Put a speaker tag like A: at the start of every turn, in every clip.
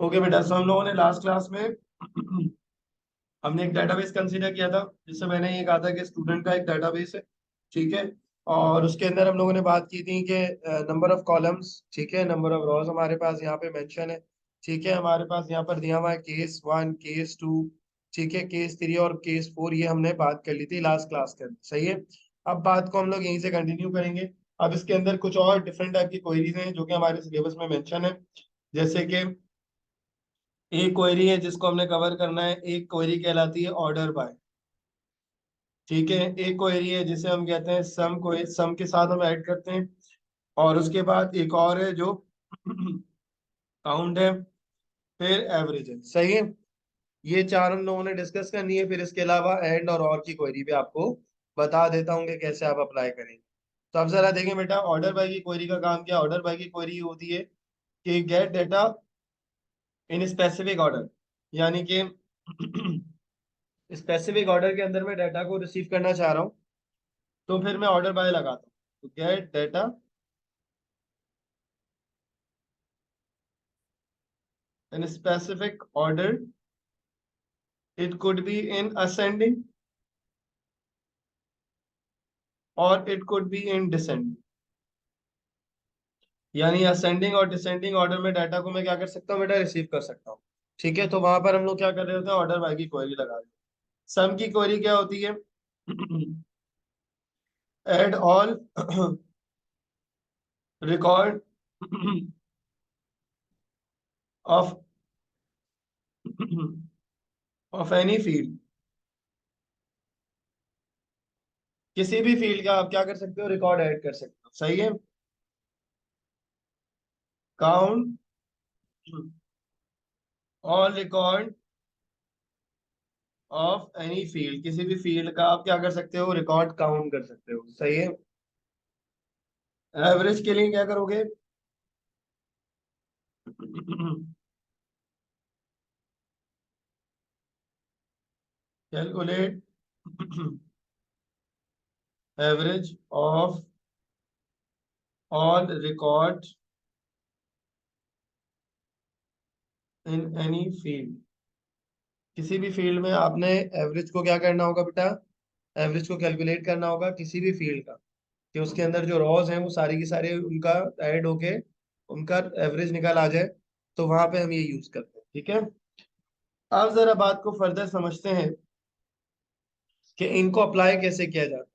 A: Okay बेटा, सो हम लोगों ने लास्ट क्लास में हमने एक डेटाबेस कंसीडर किया था, जिससे मैंने ये कहा था कि स्टूडेंट का एक डेटाबेस है। ठीक है। और उसके अंदर हम लोगों ने बात की थी कि नंबर ऑफ कॉलम्स, ठीक है, नंबर ऑफ रोज हमारे पास यहाँ पे मेंशन है। ठीक है, हमारे पास यहाँ पर दिया हुआ है केस 1, केस 2, ठीक है, केस 3 और केस 4। ये हमने बात कर ली थी लास्ट क्लास के अंदर, सही है। अब बात को हम लोग यहीं से कंटिन्यू करेंगे। अब इसके अंदर कुछ और डिफरेंट टाइप की क्वेरीज हैं जो कि हमारे सिलेबस में मेंशन है। जैसे कि एक क्वेरी है जिसको हमने कवर करना है, एक क्वेरी कहलाती है ऑर्डर बाय। ठीक है, एक क्वेरी है जिसे हम कहते हैं सम, को सम के साथ हम ऐड करते हैं। और उसके बाद एक और है जो काउंट है, फिर एवरेज है, सही है। ये चार हम लोगों ने डिस्कस करनी है। फिर इसके अलावा एंड और की क्वेरी भी आपको बता देता हूँ कि कैसे आप अप्लाई करेंगे। तो अब जरा देखें बेटा, ऑर्डर बाय की क्वेरी का काम क्या। ऑर्डर बाय की क्वेरी होती है कि गेट डेटा इन स्पेसिफिक ऑर्डर, यानी कि स्पेसिफिक ऑर्डर के अंदर मैं डाटा को रिसीव करना चाह रहा हूँ, तो फिर मैं ऑर्डर बाय लगाता हूँ। तो get data in specific order, it could be in ascending और it could be in descending. यानी असेंडिंग और डिसेंडिंग ऑर्डर में डाटा को मैं क्या कर सकता हूँ बेटा, रिसीव कर सकता हूँ। ठीक है, तो वहां पर हम लोग क्या कर रहे होते हैं, ऑर्डर बाय की क्वेरी लगा रहे हैं। सम की क्वेरी क्या होती है, add all record of of any field. किसी भी फील्ड का आप क्या कर सकते हो, रिकॉर्ड ऐड कर सकते हो, सही है। Count all record of any field, किसी भी फील्ड का आप क्या कर सकते हो, रिकॉर्ड काउंट कर सकते हो, सही है। एवरेज के लिए क्या करोगे, calculate average of all record in any field. किसी भी फील्ड में आपने एवरेज को क्या करना होगा बेटा, एवरेज को कैलकुलेट करना होगा किसी भी फील्ड का, कि उसके अंदर जो रॉज हैं वो सारी की सारी उनका ऐड होके उनका एवरेज निकल आ जाए। तो वहां पे हम ये यूज करते हैं, ठीक है। अब जरा बात को फर्दर समझते हैं कि इनको अप्लाई कैसे किया जाता है।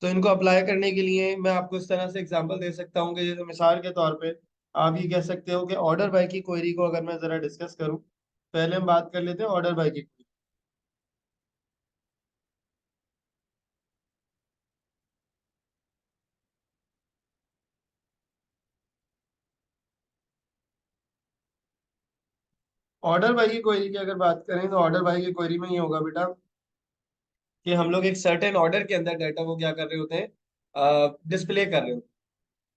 A: तो इनको अप्लाई करने के लिए मैं आपको इस तरह से एग्जांपल दे सकता हूँ कि जैसे मिसाल के तौर पे आप ये कह सकते हो कि ऑर्डर बाय की क्वेरी को अगर मैं जरा डिस्कस करूं। पहले हम बात कर लेते हैं ऑर्डर बाय की। ऑर्डर बाय की क्वेरी की अगर बात करें तो ऑर्डर बाय की क्वेरी में ये होगा बेटा कि हम लोग एक सर्टेन ऑर्डर के अंदर डाटा को क्या कर रहे होते हैं, डिस्प्ले कर रहे होते हैं।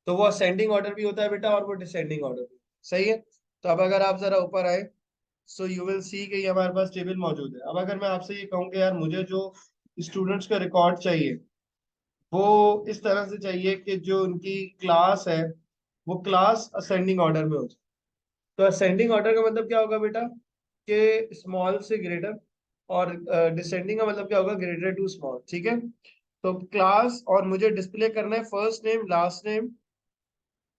A: तो वो असेंडिंग ऑर्डर भी होता है बेटा और वो डिसेंडिंग ऑर्डर भी, सही है। तो अब अगर आप जरा ऊपर आए, सो यू विल सी कि ये हमारे पास टेबल मौजूद है। अब अगर मैं आपसे ये कहूँ कि यार मुझे जो स्टूडेंट्स का रिकॉर्ड चाहिए वो इस तरह से चाहिए कि जो उनकी क्लास है वो क्लास असेंडिंग ऑर्डर में हो जाए। तो असेंडिंग ऑर्डर का मतलब क्या होगा बेटा, कि स्मॉल से ग्रेटर, और डिसेंडिंग का मतलब क्या होगा, ग्रेटर टू स्मॉल, ठीक है। तो क्लास, और मुझे डिस्प्ले करना है फर्स्ट नेम, लास्ट नेम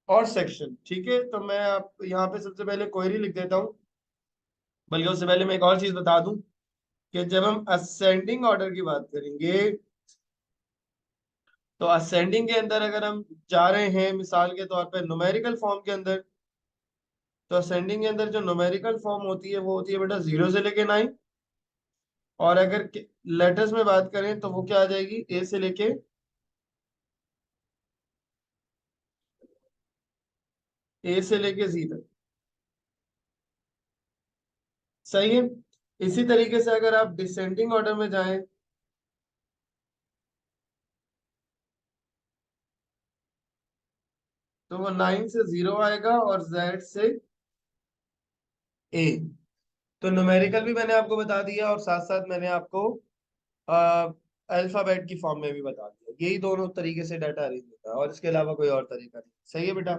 A: और सेक्शन, ठीक है। तो मैं आप यहाँ पे सबसे पहले क्वेरी लिख देता हूँ। बल्कि उससे पहले मैं एक और चीज बता दूं कि जब हम असेंडिंग ऑर्डर की बात करेंगे, तो असेंडिंग के अंदर अगर हम जा रहे हैं मिसाल के तौर पे न्यूमेरिकल फॉर्म के अंदर, तो असेंडिंग के अंदर जो न्यूमेरिकल फॉर्म होती है वो होती है बेटा 0 से लेके 9। और अगर लेटर्स में बात करें तो वो क्या आ जाएगी, ए से लेके, ए से लेके जी तक, सही है। इसी तरीके से अगर आप डिसेंडिंग ऑर्डर में जाएं तो वो 9 से 0 आएगा और जेड से ए। तो न्यूमेरिकल भी मैंने आपको बता दिया और साथ साथ मैंने आपको अल्फाबेट की फॉर्म में भी बता दिया। यही दोनों तरीके से डाटा अरेंज होता है और इसके अलावा कोई और तरीका नहीं, सही है बेटा।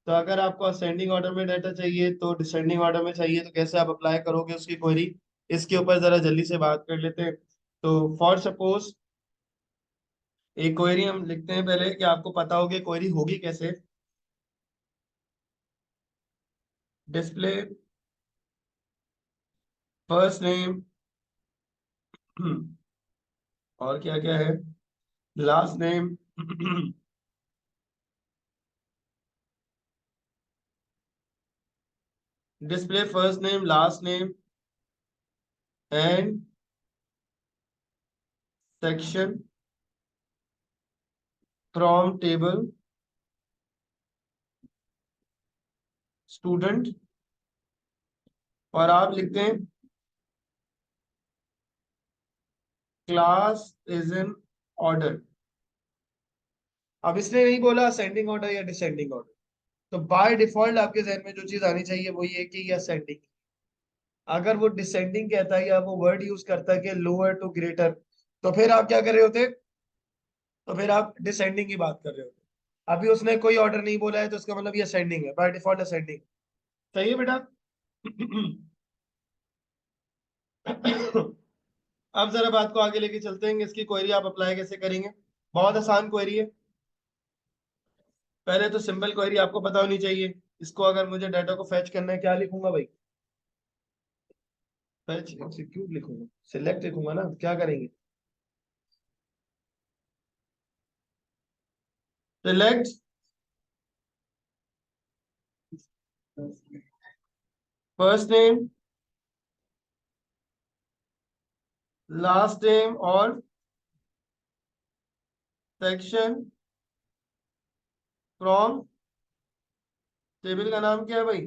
A: तो अगर आपको असेंडिंग ऑर्डर में डाटा चाहिए तो डिसेंडिंग ऑर्डर में चाहिए तो कैसे आप अप्लाई करोगे उसकी क्वेरी, इसके ऊपर जरा जल्दी से बात कर लेते हैं। तो फॉर सपोज एक क्वेरी हम लिखते हैं पहले कि आपको पता हो कि क्वेरी होगी कैसे। डिस्प्ले फर्स्ट नेम और क्या क्या है, last name display first name last name and section from table student, और आप लिखते हैं क्लास इज इन ऑर्डर। अब इसने नहीं बोला असेंडिंग ऑर्डर या डिसेंडिंग ऑर्डर, तो बाय डिफॉल्ट आपके जहन में जो चीज आनी चाहिए वो ये कि ये असेंडिंग। अगर वो डिसेंडिंग कहता है या वो वर्ड यूज करता है कि लोअर टू ग्रेटर, तो फिर आप क्या कर रहे होते, तो फिर आप डिसेंडिंग की बात कर रहे होते। अभी उसने कोई ऑर्डर नहीं बोला है तो इसका मतलब ये असेंडिंग है, बाय डिफॉल्ट असेंडिंग। सही है बेटा। अब जरा बात को आगे लेके चलते हैं, इसकी क्वेरी आप अप्लाई कैसे करेंगे। बहुत आसान क्वेरी है। पहले तो सिंपल क्वेरी आपको पता होनी चाहिए। इसको अगर मुझे डाटा को फेच करना है क्या लिखूंगा भाई, फेच एग्जीक्यूट लिखूंगा, सिलेक्ट लिखूंगा ना, क्या करेंगे, select first name last name और सेक्शन फ्रॉम, टेबल का नाम क्या है भाई,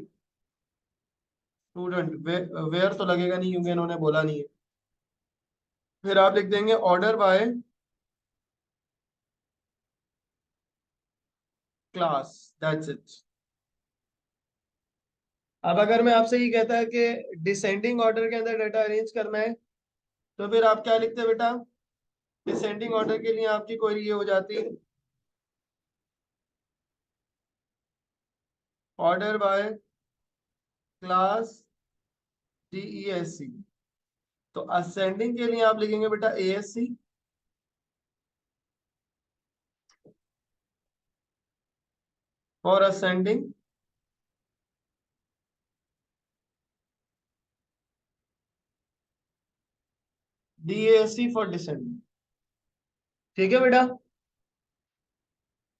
A: स्टूडेंट। वेयर तो लगेगा नहीं क्योंकि इन्होंने बोला नहीं है। फिर आप लिख देंगे order by class, that's it. अब अगर मैं आपसे ये कहता है कि डिसेंडिंग ऑर्डर के अंदर डाटा अरेंज करना है, तो फिर आप क्या लिखते हैं बेटा, डिसेंडिंग ऑर्डर के लिए आपकी क्वेरी ये हो जाती है ऑर्डर बाय क्लास DESC। तो असेंडिंग के लिए आप लिखेंगे बेटा ASC, for ascending DASC for descending. ठीक है बेटा।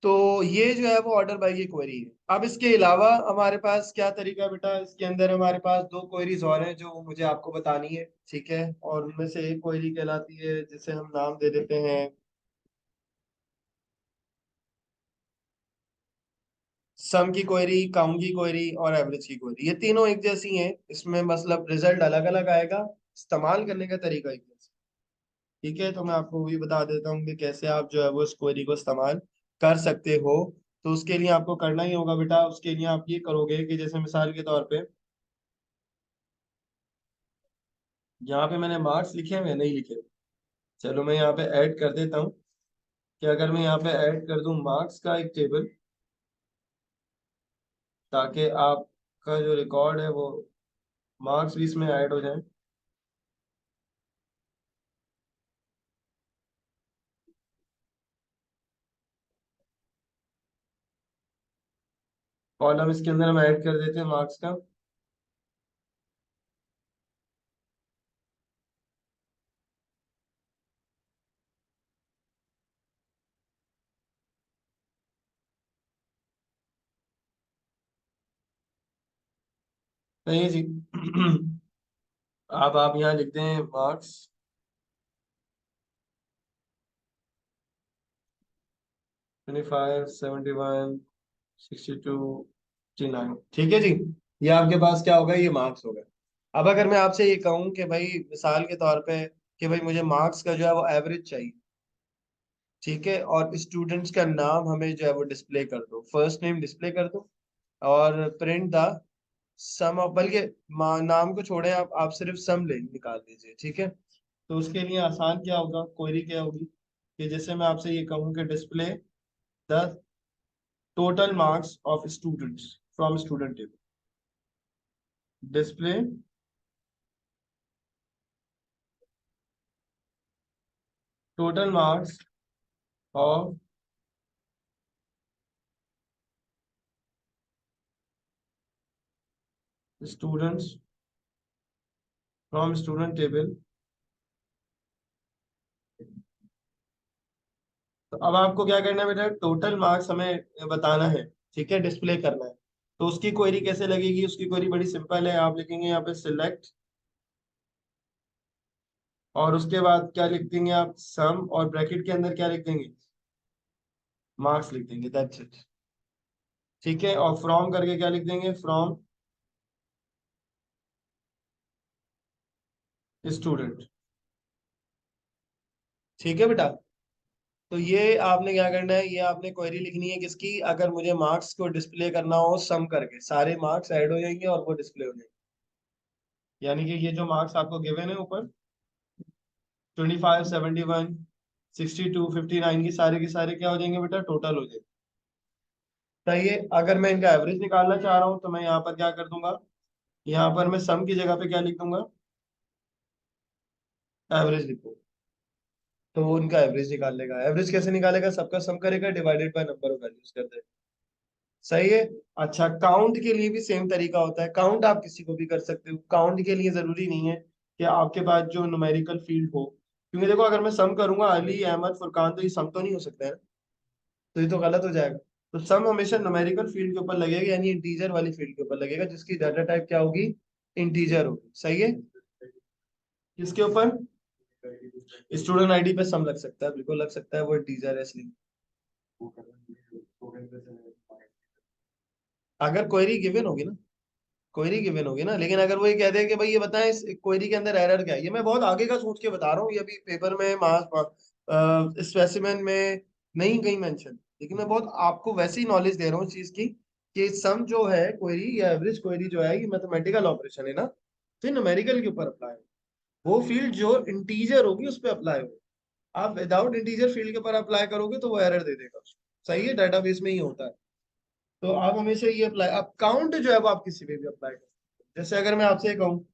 A: तो ये जो है वो ऑर्डर बाय की क्वेरी है। अब इसके अलावा हमारे पास क्या तरीका है बेटा, इसके अंदर हमारे पास दो क्वेरीज और हैं जो मुझे आपको बतानी है, ठीक है। और उनमें से एक क्वेरी कहलाती है जिसे हम नाम दे देते हैं सम की क्वेरी, काउंट की क्वेरी और एवरेज की क्वेरी। ये तीनों एक जैसी हैं, इसमें मतलब रिजल्ट अलग अलग आएगा, इस्तेमाल करने का तरीका एक जैसा। ठीक है, तो मैं आपको भी बता देता हूँ कि कैसे आप जो है वो इस क्वेरी को इस्तेमाल कर सकते हो। तो उसके लिए आपको करना ही होगा बेटा, उसके लिए आप ये करोगे कि जैसे मिसाल के तौर पे यहाँ पे मैंने मार्क्स लिखे हैं, मैं नहीं लिखे। चलो मैं यहाँ पे ऐड कर देता हूँ कि अगर मैं यहाँ पे ऐड कर दूं मार्क्स का एक टेबल, ताकि आपका जो रिकॉर्ड है वो मार्क्स भी इसमें ऐड हो जाए। कॉलम इसके अंदर हम ऐड कर देते हैं मार्क्स का। सही है जी। अब आप यहाँ लिख दें मार्क्स 25, 71, 62, 59। ठीक है जी। ये आपके पास क्या होगा, ये मार्क्स होगा। अब अगर मैं आपसे ये कहूँ कि भाई मिसाल के तौर पे कि भाई मुझे मार्क्स का जो है वो एवरेज चाहिए, ठीक है, और स्टूडेंट्स का नाम हमें जो है वो डिस्प्ले कर दो, फर्स्ट नेम डिस्प्ले कर दो, और प्रिंट द सम ऑफ, बल्कि नाम को छोड़े, आप सिर्फ सम ले निकाल दीजिए, ठीक है। तो उसके लिए आसान क्या होगा, क्वेरी क्या होगी कि जैसे मैं आपसे ये कहूँ कि display the total marks of students from student table. Display total marks of students from student table. तो अब आपको क्या करना है बेटा, टोटल मार्क्स हमें बताना है, ठीक है, डिस्प्ले करना है। तो उसकी क्वेरी कैसे लगेगी, उसकी क्वेरी बड़ी सिंपल है। आप लिखेंगे यहाँ पे सिलेक्ट, और उसके बाद क्या लिख देंगे आप, सम, और ब्रैकेट के अंदर क्या लिख देंगे, मार्क्स लिख देंगे, दैट्स इट। ठीक है, और फ्रॉम करके क्या लिख देंगे, फ्रॉम स्टूडेंट। ठीक है बेटा। तो ये आपने क्या करना है, ये आपने क्वेरी लिखनी है किसकी, अगर मुझे मार्क्स को डिस्प्ले करना हो सम करके, सारे मार्क्स ऐड हो जाएंगे और वो डिस्प्ले हो जाएंगे। यानी कि ये जो मार्क्स आपको गिवन है ऊपर, 25, 71, 62, 59, की सारे क्या हो जाएंगे बेटा, टोटल हो जाएंगे। सही है। अगर मैं इनका एवरेज निकालना चाह रहा हूँ तो मैं यहाँ पर क्या कर दूंगा, यहाँ पर मैं सम की जगह पे क्या लिख दूंगा, एवरेज लिख दूंगा। तो वो उनका एवरेज निकाल लेगा। एवरेज कैसे निकालेगा, सबका सम करेगा, divided by number of values कर देगा। सही है। अच्छा, काउंट के लिए भी सेम तरीका होता है। काउंट आप किसी को भी कर सकते हो। काउंट के लिए जरूरी नहीं है कि आपके पास जो न्यूमेरिकल फील्ड हो, क्योंकि देखो अगर मैं सम करूंगा अली, अहमद, फुरकान, तो ये सम तो नहीं हो सकता है ना, तो ये तो गलत हो जाएगा। तो सम हमेशा न्यूमेरिकल फील्ड के ऊपर लगेगा, यानी इंटीजर वाली फील्ड के ऊपर लगेगा, जिसकी डाटा टाइप क्या होगी, इंटीजर होगी। सही है। किसके ऊपर, स्टूडेंट आईडी पे सम लग सकता है, बिल्कुल लग सकता है, वो इंटीजर है इसलिए। अगर क्वेरी गिवन होगी ना, क्वेरी गिवन होगी ना, लेकिन अगर वो ये कह दे कि भाई ये बताएं इस क्वेरी के अंदर एरर क्या है, ये मैं बहुत आगे का सोच के बता रहा हूँ, ये अभी पेपर में मास स्पेसिमेन में नहीं कहीं मेंशन, लेकिन मैं बहुत आपको वैसी ही नॉलेज दे रहा हूँ इस चीज की, कि सम जो है क्वेरी या एवरेज क्वेरी जो है, ये मैथमेटिकल ऑपरेशन है ना, तो न्यूमेरिकल के ऊपर अप्लाई हो। वो फील्ड जो इंटीजर होगी उस पर अप्लाई हो। आप विदाउट इंटीजर फील्ड के ऊपर अप्लाई करोगे तो वो एरर दे देगा। सही है, डाटाबेस में ही होता है। तो आप हमेशा ये अप्लाई, आप काउंट जो है वो आप किसी पे भी अप्लाई कर सकते हो। जैसे अगर मैं आपसे कहूँ,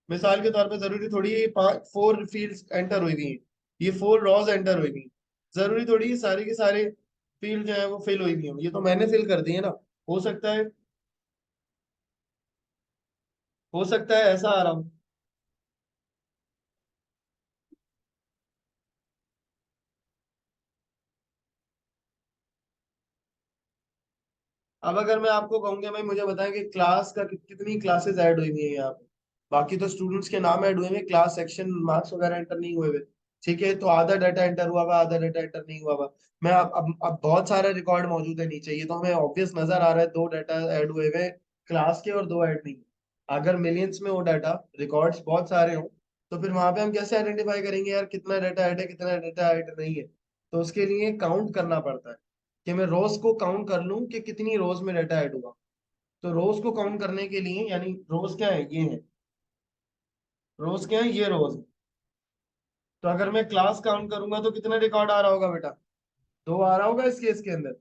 A: मिसाल के तौर पे, जरूरी थोड़ी ये 4 फील्ड्स एंटर हुई हुई हैं, ये 4 रॉज एंटर हुई हुई हैं, जरूरी थोड़ी ये सारे के सारे फील्ड जो है वो फिल हुई हुई हैं, ये तो मैंने फिल कर दी है ना। हो सकता है, हो सकता है ऐसा आ रहा हूँ। अब अगर मैं आपको कहूंगा भाई मुझे बताएं कि क्लास का कितनी क्लासेस ऐड हुई हुई है यहाँ पे, बाकी तो स्टूडेंट्स के नाम ऐड हुए हैं, क्लास, सेक्शन, मार्क्स वगैरह एंटर नहीं हुए हुए। ठीक है, तो आधा डाटा एंटर हुआ हुआ, आधा डाटा एंटर नहीं हुआ हुआ। मैं अब बहुत सारा रिकॉर्ड मौजूद है नीचे, ये तो हमें ऑब्वियस नजर आ रहा है, 2 डाटा ऐड हुए हुए क्लास के और 2 ऐड नहीं। अगर मिलियंस में वो डाटा रिकॉर्ड्स बहुत सारे हो, तो फिर वहां पे हम कैसे आइडेंटिफाई करेंगे यार कितना डाटा ऐड है, कितना डाटा ऐड नहीं है। तो उसके लिए काउंट करना पड़ता है, कि मैं रोज को काउंट कर लूं कि कितनी रोज में डाटा ऐड हुआ। तो रोज को काउंट करने के लिए, यानी रोज क्या है, ये है, रोज क्या है, ये रोज है। तो अगर मैं क्लास काउंट करूंगा तो कितना रिकॉर्ड आ रहा होगा बेटा, 2 आ रहा होगा इस केस के अंदर।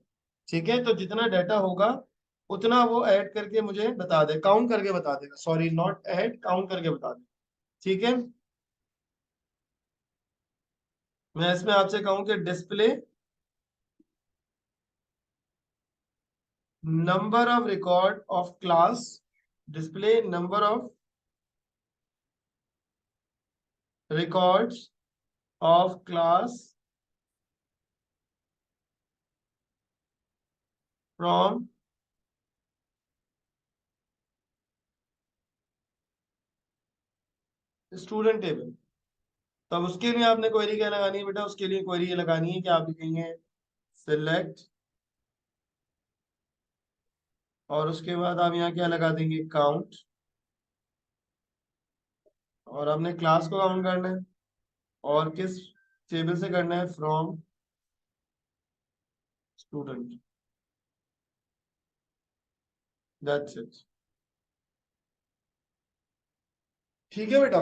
A: ठीक है, तो जितना डाटा होगा उतना वो ऐड करके मुझे बता दे, काउंट करके बता देगा, सॉरी नॉट ऐड, काउंट करके बता दे। ठीक है। मैं इसमें आपसे कहूं कि display number of record of class, display number of records of class from student table. तब उसके लिए आपने क्वेरी क्या लगानी है बेटा, उसके लिए क्वेरी ये लगानी है कि आप लिखेंगे सिलेक्ट, और उसके बाद आप यहाँ क्या लगा देंगे, काउंट, और आपने क्लास को काउंट करना है, और किस टेबल से करना है, फ्रॉम स्टूडेंट, दैट्स इट। ठीक है बेटा।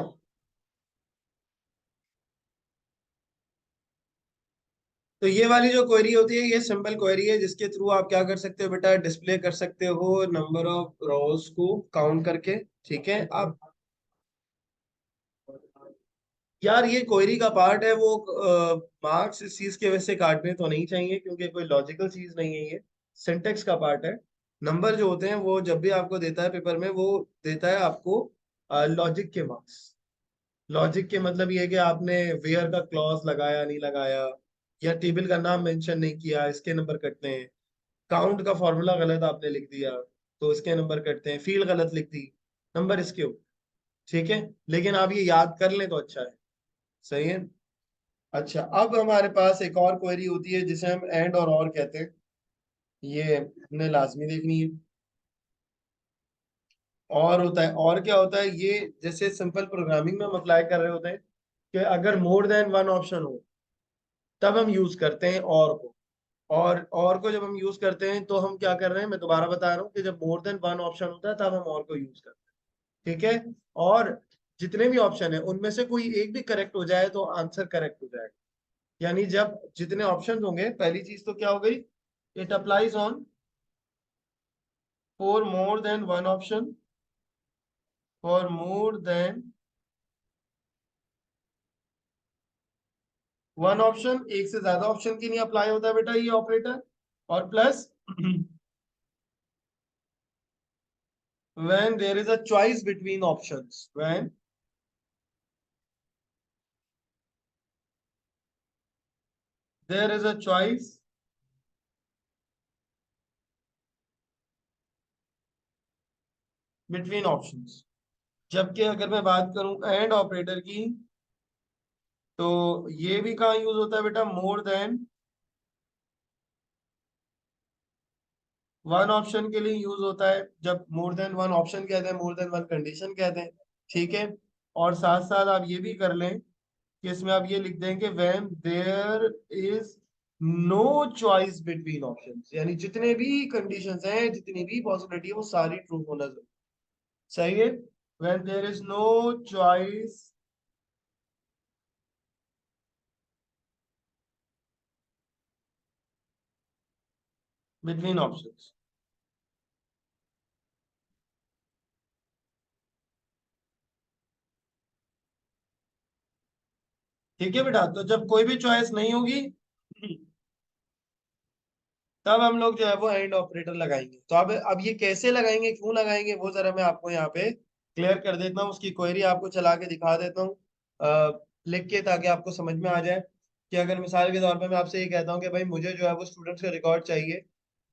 A: तो ये वाली जो क्वेरी होती है ये सिंपल क्वेरी है, जिसके थ्रू आप क्या कर सकते हो बेटा, डिस्प्ले कर सकते हो नंबर ऑफ रोज को काउंट करके। ठीक है। अब यार ये क्वेरी का पार्ट है, वो मार्क्स इस चीज के वजह से काटने तो नहीं चाहिए, क्योंकि कोई लॉजिकल चीज नहीं है ये, सिंटेक्स का पार्ट है। नंबर जो होते हैं वो जब भी आपको देता है पेपर में, वो देता है आपको लॉजिक के मार्क्स। लॉजिक के मतलब ये है कि आपने वेयर का क्लॉज लगाया नहीं लगाया, या टेबल का नाम मेंशन नहीं किया, इसके नंबर कटते हैं। काउंट का फॉर्मूला गलत आपने लिख दिया तो इसके नंबर कटते हैं, फील्ड गलत लिख दी, नंबर इसके ऊपर। ठीक है। लेकिन आप ये याद कर लें तो अच्छा है। सही है। अच्छा, अब हमारे पास एक और क्वेरी होती है जिसे हम एंड और कहते हैं। ये हमने लाजमी देखनी है। और होता है, और क्या होता है ये, जैसे सिंपल प्रोग्रामिंग में हम अप्लाई कर रहे होते हैं कि अगर मोर देन वन ऑप्शन हो तब हम यूज करते हैं और को। और को जब हम यूज करते हैं तो हम क्या कर रहे हैं, मैं दोबारा बता रहा हूँ कि जब मोर देन वन ऑप्शन होता है तब हम और को यूज करते हैं। ठीक है। और जितने भी ऑप्शन है उनमें से कोई एक भी करेक्ट हो जाए तो आंसर करेक्ट हो जाएगा। यानी जब जितने ऑप्शन होंगे, पहली चीज तो क्या हो गई, it applies on for more than one option, for more than one option, एक से ज्यादा ऑप्शन की नहीं अप्लाई होता है बेटा ये ऑपरेटर। और plus when there is a choice between options, when there is a choice between options। जबकि अगर मैं बात करूं एंड ऑपरेटर की, तो ये भी कहाँ यूज होता है बेटा, मोर देन वन ऑप्शन के लिए यूज होता है। जब मोर देन वन ऑप्शन कहते हैं, मोर देन वन कंडीशन कहते हैं। ठीक है। और साथ साथ आप ये भी कर लें कि इसमें आप ये लिख देंगे when there is no choice between options, यानी जितने भी कंडीशंस हैं, जितनी भी पॉसिबिलिटी है, वो सारी ट्रू होना जरूरी। सही है। When there is no choice between options. ठीक है बेटा, तो जब कोई भी चॉइस नहीं होगी तब हम लोग जो है वो एंड ऑपरेटर लगाएंगे। तो अब ये कैसे लगाएंगे, क्यों लगाएंगे, वो जरा मैं आपको यहाँ पे क्लियर कर देता हूँ। उसकी क्वेरी आपको चला के दिखा देता हूँ लिख के, ताकि आपको समझ में आ जाए कि अगर मिसाल के तौर पे मैं आपसे ये कहता हूँ कि भाई मुझे जो है वो स्टूडेंट्स का रिकॉर्ड चाहिए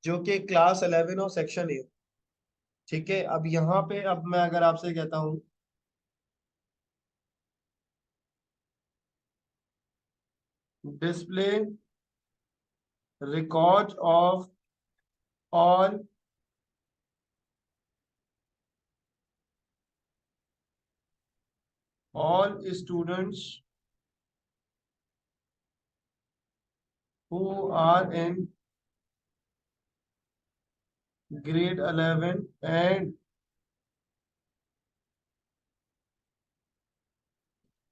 A: जो कि क्लास 11 और सेक्शन ए। ठीक है। अब यहाँ पे अब मैं अगर आपसे कहता हूँ display record of all all students who are in grade 11 and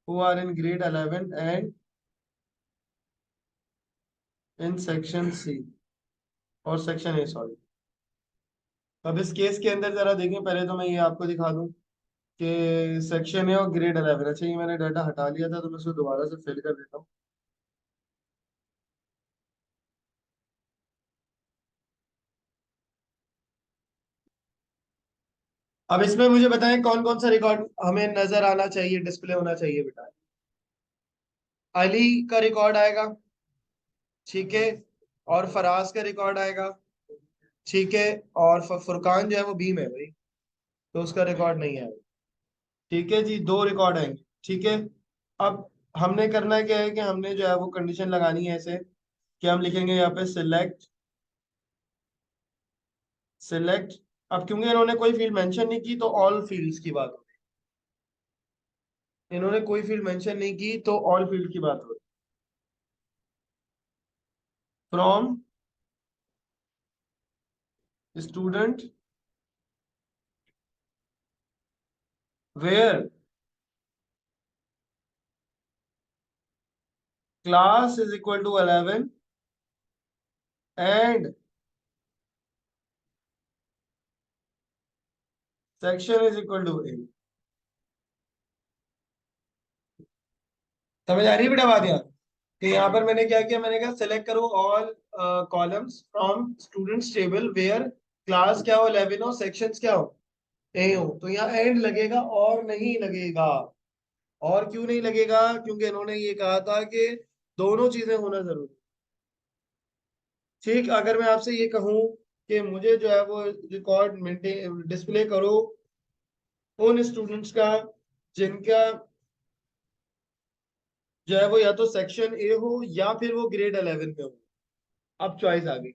A: who are in grade 11 and in section C और सेक्शन ए, सॉरी। अब इस केस के अंदर जरा देखें, पहले तो मैं ये आपको दिखा दूं कि सेक्शन ए और ग्रेड 11, अच्छा ये मैंने डाटा हटा लिया था तो मैं इसको दोबारा से फिल कर देता हूँ। अब इसमें मुझे बताएं कौन कौन सा रिकॉर्ड हमें नजर आना चाहिए, डिस्प्ले होना चाहिए बेटा। अली का रिकॉर्ड आएगा। ठीक है। और फराज का रिकॉर्ड आएगा। ठीक है। और फुरकान जो है वो बी में है भाई, तो उसका रिकॉर्ड नहीं आएगा। ठीक है जी, दो रिकॉर्ड आएंगे। ठीक है। अब हमने करना है क्या है कि हमने जो है वो कंडीशन लगानी है ऐसे कि हम लिखेंगे यहाँ पे सिलेक्ट सिलेक्ट। अब क्योंकि इन्होंने कोई फील्ड मेंशन नहीं की तो ऑल फील्ड्स की बात हो रही, इन्होंने कोई फील्ड मेंशन नहीं की तो ऑल फील्ड की बात हो रही। From student where class is equal to 11 and section is equal to A. समझ आ रही है बेटा बात यहाँ? कि यहाँ पर मैंने क्या किया, मैंने कहा सिलेक्ट करो all columns from students table where class क्या हो 11 हो, सेक्शंस क्या हो ए हो। तो यहाँ एंड लगेगा और नहीं लगेगा। और क्यों नहीं लगेगा? क्योंकि इन्होंने ये कहा था कि दोनों चीजें होना जरूरी। ठीक, अगर मैं आपसे ये कहूं कि मुझे जो है वो रिकॉर्ड मेंटेन डिस्प्ले करो उन स्टूडेंट्स का जिनका जो है वो या तो सेक्शन ए हो या फिर वो ग्रेड 11 में हो, अब चॉइस आ गई।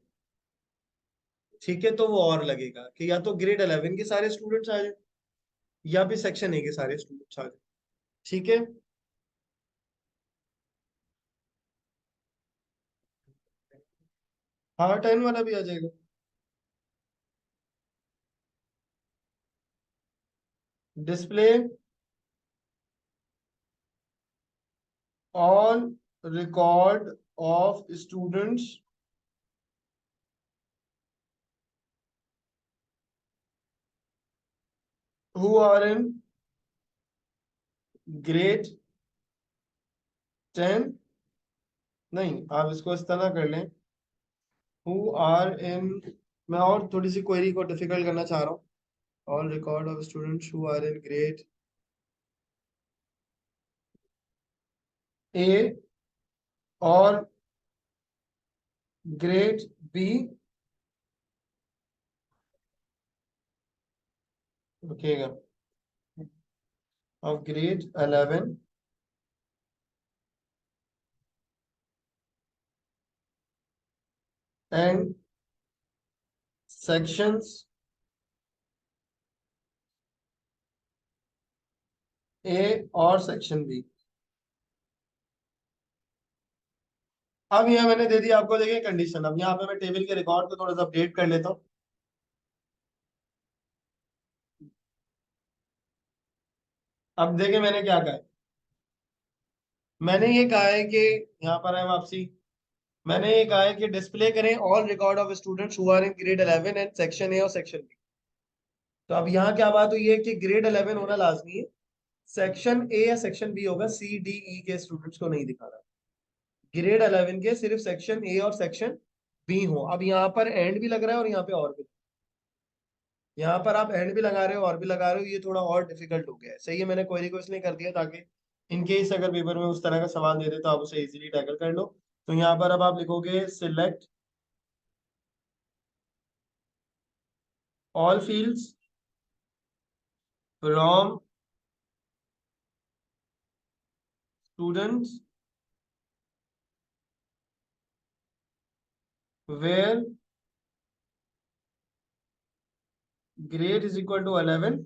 A: ठीक है, तो वो और लगेगा कि या तो ग्रेड 11 के सारे स्टूडेंट्स आ जाए या फिर सेक्शन ए के सारे स्टूडेंट्स आ जाए। ठीक है, हाँ 10 वाला भी आ जाएगा। Display on record of students who are in grade 10। नहीं, आप इसको इस तरह कर लें, हु आर इन, मैं और थोड़ी सी क्वेरी को डिफिकल्ट करना चाह रहा हूँ। All record of students who are in grade A और ग्रेड बी, रुकिएगा, of grade 11 and sections A और सेक्शन बी। अब यहाँ मैंने दे दिया आपको, देखिए कंडीशन। अब यहाँ पे मैं टेबल के रिकॉर्ड को थोड़ा सा अपडेट कर लेता हूँ। अब देखिए मैंने क्या कहा है। मैंने ये कहा है कि यहाँ पर है वापसी, मैंने ये कहा है कि डिस्प्ले करें all record of students who are in grade 11 and section A और सेक्शन बी। तो अब यहाँ क्या बात हुई है कि ग्रेड 11 होना लाजमी है, सेक्शन ए या सेक्शन बी होगा, सी डी ई के स्टूडेंट्स को नहीं दिखा रहा। ग्रेड 11 के सिर्फ सेक्शन ए और सेक्शन बी हो। अब यहाँ पर एंड भी लग रहा है और यहाँ पे और भी, यहाँ पर आप एंड भी लगा रहे हो और भी लगा रहे हो, ये थोड़ा और डिफिकल्ट हो गया है। सही है, मैंने क्वेरी को इसलिए कर दिया ताकि इन केस अगर पेपर में उस तरह का सवाल दे दे तो आप उसे इजीली टैकल कर लो। तो यहाँ पर अब आप लिखोगे select all fields from students where grade is equal to 11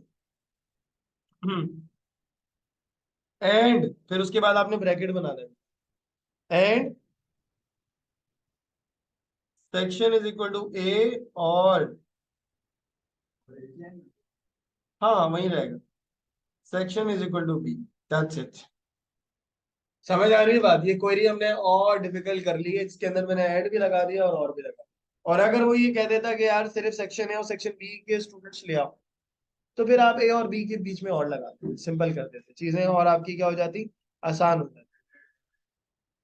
A: and फिर उसके बाद आपने ब्रैकेट बना देना, and section is equal to A और, हाँ वही रहेगा, section is equal to B. That's it. समझ आ रही है बात? ये क्वेरी हमने और डिफिकल्ट कर ली है, इसके अंदर मैंने ऐड भी लगा दिया और भी लगा। और अगर वो ये कह देता कि यार सिर्फ सेक्शन ए और सेक्शन बी के स्टूडेंट्स ले आओ, तो फिर आप ए और बी के बीच में और लगा देते, सिंपल कर देते चीजें और आपकी क्या हो जाती, आसान हो जाती।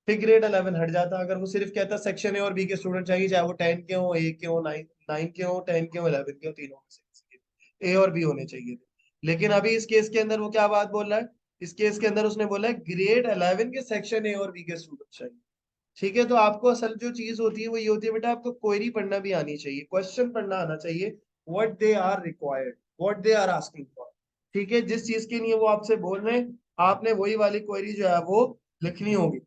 A: फिर ग्रेड 11 हट जाता अगर वो सिर्फ कहता सेक्शन ए और बी के स्टूडेंट चाहिए, चाहे वो 10 के हो, 8 के हो, 9 के हो, 10 के हो, 11 के हो, तीनों में से ए और बी होने चाहिए थे। लेकिन अभी इस केस के अंदर वो क्या बात बोल रहा है, इस केस के अंदर उसने बोला है ग्रेड 11 के सेक्शन ए और बी के स्टूडेंट चाहिए। ठीक है, तो आपको असल जो चीज होती है वो ये होती है बेटा, आपको क्वेरी पढ़ना भी आनी चाहिए, क्वेश्चन पढ़ना आना चाहिए, what they are required, what they are asking for. ठीक है, जिस चीज के लिए वो आपसे बोल रहे हैं, आपने वही वाली क्वेरी जो है वो लिखनी होगी।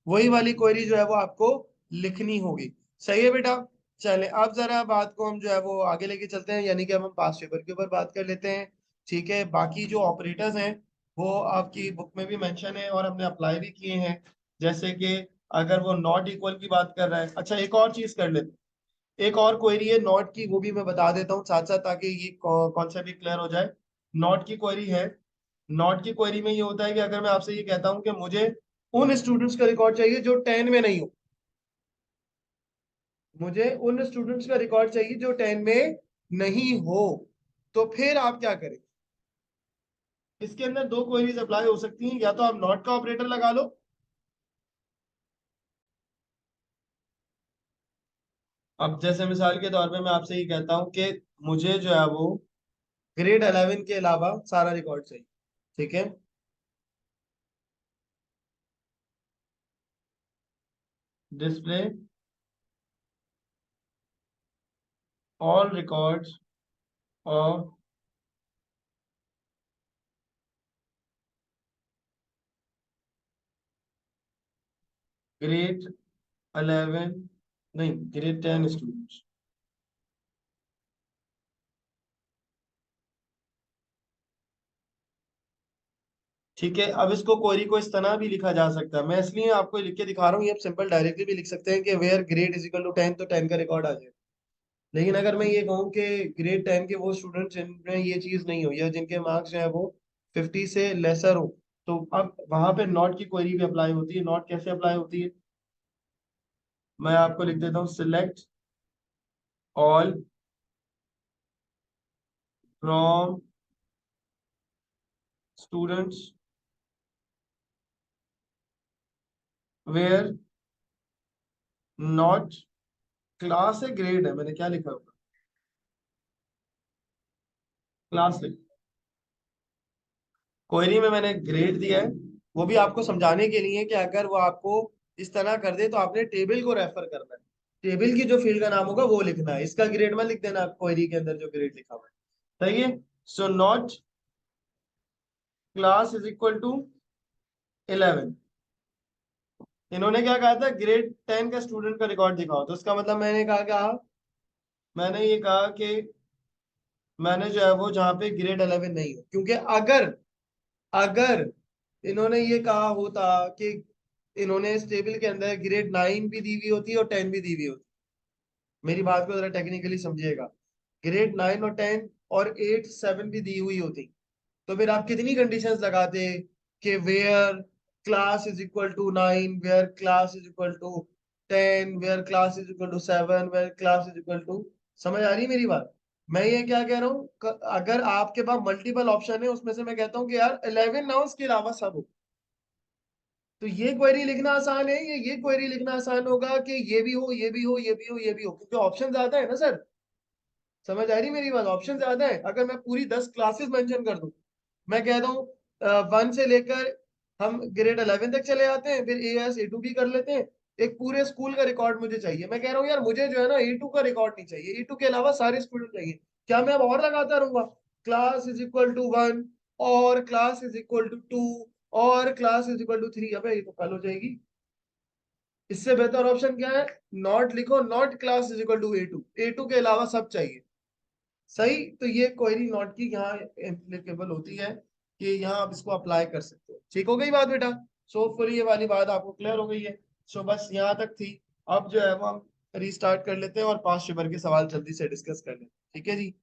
A: वही वाली क्वेरी जो है वो आपको लिखनी होगी। सही है बेटा? चले अब जरा बात को हम जो है वो आगे लेके चलते हैं, यानी कि अब हम पास्ट पेपर के ऊपर बात कर लेते हैं। ठीक है, बाकी जो ऑपरेटर्स हैं वो आपकी बुक में भी मेंशन है और हमने अप्लाई भी किए हैं। जैसे कि अगर वो नॉट इक्वल की बात कर रहा है, अच्छा एक और चीज कर लेते हैं, एक और क्वेरी है नॉट की, वो भी मैं बता देता हूँ साथ साथ ताकि ये कॉन्सेप्ट भी क्लियर हो जाए। नॉट की क्वेरी है, नॉट की क्वेरी में ये होता है कि अगर मैं आपसे ये कहता हूं कि मुझे उन स्टूडेंट्स का रिकॉर्ड चाहिए जो 10 में नहीं हो, मुझे उन स्टूडेंट्स का रिकॉर्ड चाहिए जो 10 में नहीं हो। तो फिर आप क्या करें, इसके अंदर दो क्वेरीज अप्लाई हो सकती हैं, या तो आप नॉट का ऑपरेटर लगा लो। अब जैसे मिसाल के तौर पे मैं आपसे ये कहता हूं कि मुझे जो है वो ग्रेड 11 के अलावा सारा रिकॉर्ड चाहिए, ठीक है। Display all records of grade 11, नहीं ग्रेड 10 स्टूडेंट्स। ठीक है, अब इसको क्वेरी को इस तरह भी लिखा जा सकता है, मैं इसलिए आपको लिख के दिखा रहा हूँ, ये आप सिंपल डायरेक्टली भी लिख सकते हैं कि where grade is equal to 10, तो 10 का रिकॉर्ड आ जाए। लेकिन अगर मैं ये कहूँ कि ग्रेड 10 के वो स्टूडेंट्स जिनमें ये चीज नहीं हो या जिनके मार्क्स जो है वो 50 से लेसर हो, तो अब वहां पे नॉट की क्वेरी भी अप्लाई होती है। नॉट कैसे अप्लाई होती है, मैं आपको लिख देता हूँ, select all from students where not, class है ग्रेड है, मैंने क्या लिखा होगा, क्लास लिख, क्वेरी में मैंने ग्रेड दिया है। वो भी आपको समझाने के लिए कि अगर वो आपको इस तरह कर दे तो आपने टेबल को रेफर करना है, टेबल की जो फील्ड का नाम होगा वो लिखना है, इसका ग्रेड में लिख देना क्वेरी के अंदर जो ग्रेड लिखा हुआ है, सही है। So not class is equal to 11, इन्होंने क्या कहा था, ग्रेड 10 का स्टूडेंट का रिकॉर्ड दिखाओ, तो इसका मतलब मैंने कहा मैंने ये कहा कि मैंने जो है वो जहाँ पे ग्रेड 11 नहीं हो, क्योंकि अगर अगर इन्होंने ये कहा होता कि इन्होंने इस टेबल के अंदर ग्रेड 9 भी दी हुई होती है और 10 भी दी हुई होती, मेरी बात को जरा टेक्निकली समझिएगा, ग्रेड 9 और 10 और 8 7 भी दी हुई होती, तो फिर आप कितनी कंडीशंस लगाते कि where class is equal to 9, where class is equal to 10, where class is equal to 7, where class is equal to, समझ आ रही है मेरी बात। मैं ये क्या कह रहा हूँ, अगर आपके पास मल्टीपल ऑप्शन है उसमें से मैं कहता हूँ कि यार 11 ना हो, उसके अलावा सब हो, तो ये क्वेरी लिखना आसान है, ये क्वेरी लिखना आसान होगा कि ये भी हो, ये भी हो, ये भी हो, ये भी हो, क्योंकि ऑप्शन ज्यादा है ना सर। समझ आ रही मेरी बात, ऑप्शन ज्यादा है। अगर मैं पूरी 10 क्लासेस मेंशन कर दूं, मैं कह दूं 1 से लेकर हम ग्रेड 11 तक चले आते हैं, फिर A2 भी कर लेते हैं, एक पूरे स्कूल का रिकॉर्ड मुझे चाहिए, मैं कह रहा हूँ यार मुझे जो है ना A2 का रिकॉर्ड नहीं चाहिए, A2 के अलावा सारे स्टूडेंट चाहिए, क्या मैं अब और लगाता रहूंगा, क्लास इज इक्वल टू 1 और क्लास इज इक्वल टू 2 और क्लास इज इक्वल टू 3, अबे ये तो कल हो जाएगी। इससे बेहतर ऑप्शन क्या है, नॉट लिखो, not class is equal to A2, A2 के अलावा सब चाहिए, सही। तो ये क्वेरी नॉट की यहाँ एप्लीकेबल होती है कि यहाँ आप इसको अप्लाई कर सकते हो। ठीक हो गई बात बेटा, सो होपफुली ये वाली बात आपको क्लियर हो गई है। सो बस यहाँ तक थी, अब जो है वो हम रीस्टार्ट कर लेते हैं और 5 पेपर के सवाल जल्दी से डिस्कस कर लेते हैं, ठीक है जी।